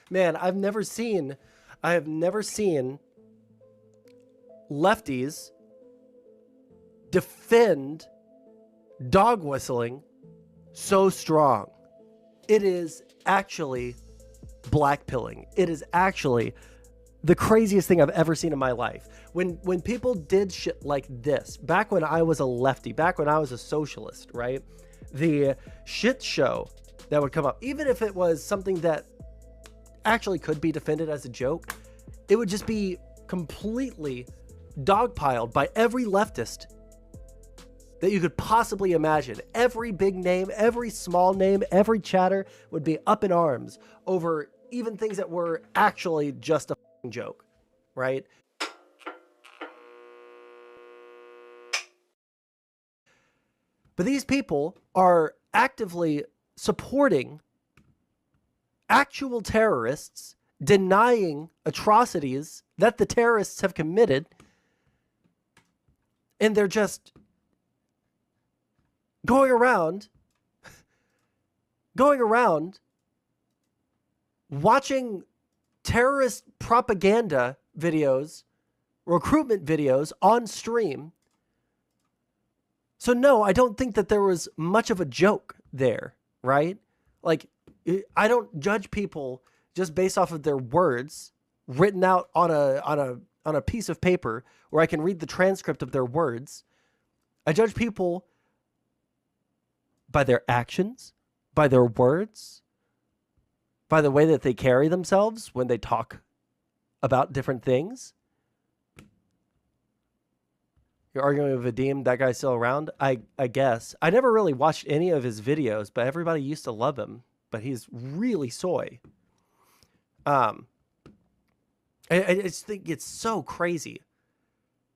Man, I have never seen lefties defend dog whistling so strong. It is actually blackpilling. It is actually the craziest thing I've ever seen in my life. When people did shit like this, back when I was a lefty, back when I was a socialist, right? The shit show that would come up, even if it was something that actually could be defended as a joke, it would just be completely dogpiled by every leftist that you could possibly imagine. Every big name, every small name, every chatter would be up in arms over even things that were actually just a joke, right? But these people are actively supporting actual terrorists, denying atrocities that the terrorists have committed, and they're just going around watching terrorist propaganda videos, recruitment videos on stream. So no, I don't think that there was much of a joke there, right? Like, I don't judge people just based off of their words written out on a piece of paper where I can read the transcript of their words. I judge people by their actions, by their words, by the way that they carry themselves when they talk about different things. You're arguing with Vadim, that guy's still around? I guess. I never really watched any of his videos, but everybody used to love him. But he's really soy. I just think it's so crazy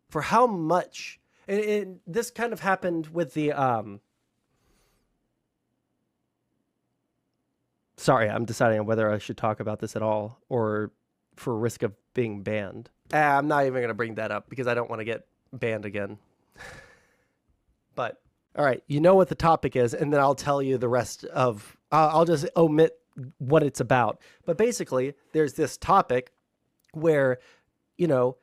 for how much. And this kind of happened with the... Sorry, I'm deciding on whether I should talk about this at all or for risk of being banned. I'm not even going to bring that up because I don't want to get banned again. But, all right, you know what the topic is, and then I'll tell you the rest of... I'll just omit what it's about. But basically, there's this topic where, you know,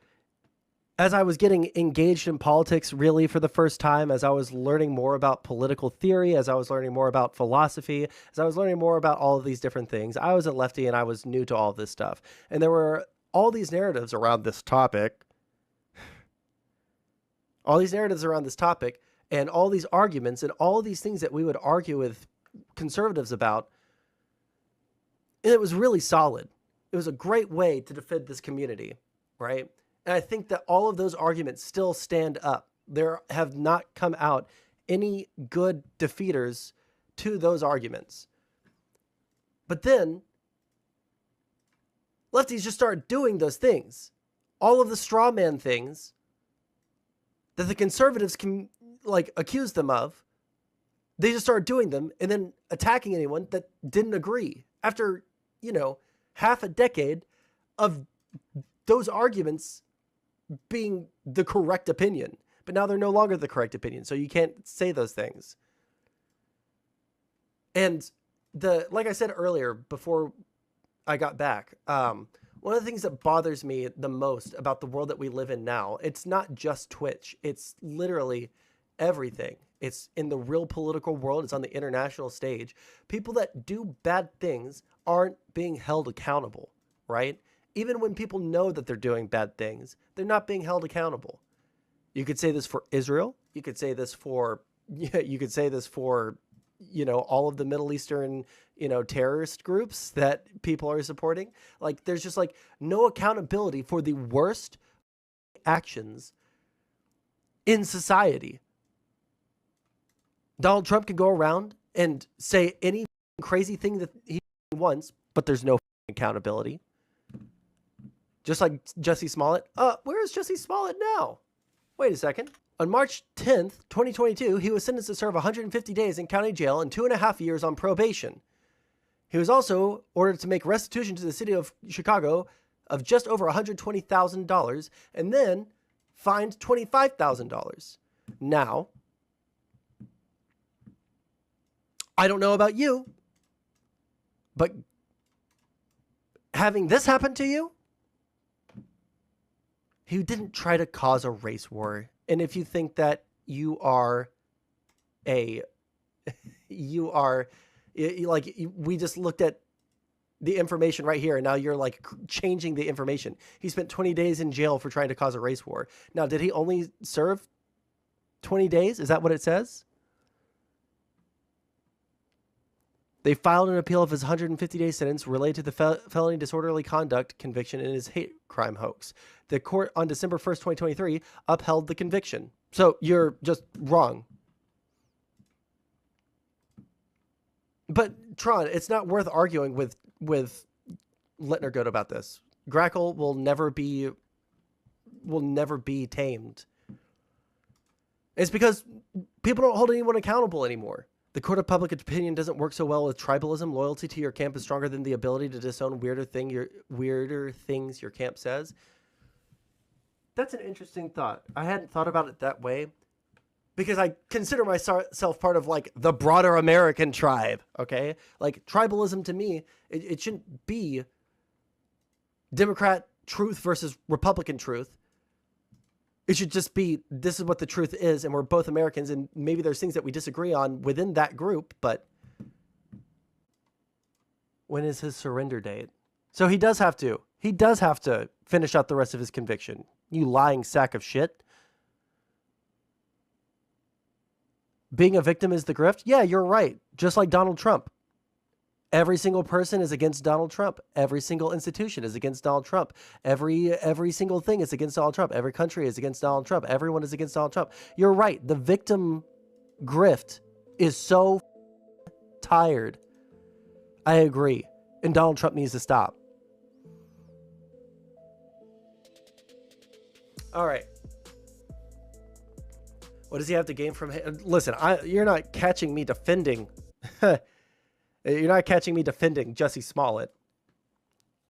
as I was getting engaged in politics really for the first time, as I was learning more about political theory, as I was learning more about philosophy, as I was learning more about all of these different things, I was a lefty and I was new to all of this stuff. And there were all these narratives around this topic. All these narratives around this topic and all these arguments and all these things that we would argue with conservatives about. And it was really solid. It was a great way to defend this community, right? And I think that all of those arguments still stand up. There have not come out any good defeaters to those arguments. But then lefties just start doing those things. All of the straw man things that the conservatives can accuse them of, they just started doing them and then attacking anyone that didn't agree after, you know, half a decade of those arguments being the correct opinion. But now they're no longer the correct opinion, so you can't say those things. And like I said earlier, before I got back, one of the things that bothers me the most about the world that we live in now, it's not just Twitch. It's literally everything. It's in the real political world. It's on the international stage. People that do bad things aren't being held accountable, right? Even when people know that they're doing bad things, they're not being held accountable. You could say this for Israel. You could say this for, you know, all of the Middle Eastern, you know, terrorist groups that people are supporting. Like, there's just no accountability for the worst actions in society. Donald Trump can go around and say any crazy thing that he wants, but there's no accountability. Just like Jussie Smollett. Where is Jussie Smollett now? Wait a second. On March 10th, 2022, he was sentenced to serve 150 days in county jail and 2.5 years on probation. He was also ordered to make restitution to the city of Chicago of just over $120,000 and then fined $25,000. Now, I don't know about you, but having this happen to you, he didn't try to cause a race war. And if you think that you are we just looked at the information right here, and now you're like changing the information. He spent 20 days in jail for trying to cause a race war. Now, did he only serve 20 days? Is that what it says? They filed an appeal of his 150-day sentence related to the felony disorderly conduct conviction in his hate crime hoax. The court on December 1st, 2023 upheld the conviction. So you're just wrong. But Tron, it's not worth arguing with Littner Good about this. Grackle will never be tamed. It's because people don't hold anyone accountable anymore. The court of public opinion doesn't work so well with tribalism. Loyalty to your camp is stronger than the ability to disown weirder things your camp says. That's an interesting thought. I hadn't thought about it that way, because I consider myself part of like the broader American tribe. Okay, like tribalism to me, it shouldn't be Democrat truth versus Republican truth. It should just be, this is what the truth is, and we're both Americans, and maybe there's things that we disagree on within that group, but when is his surrender date? So he does have to finish out the rest of his conviction. You lying sack of shit. Being a victim is the grift? Yeah, you're right. Just like Donald Trump. Every single person is against Donald Trump. Every single institution is against Donald Trump. Every single thing is against Donald Trump. Every country is against Donald Trump. Everyone is against Donald Trump. You're right. The victim grift is so tired. I agree. And Donald Trump needs to stop. All right. What does he have to gain from him? Listen, you're not catching me defending... You're not catching me defending Jussie Smollett.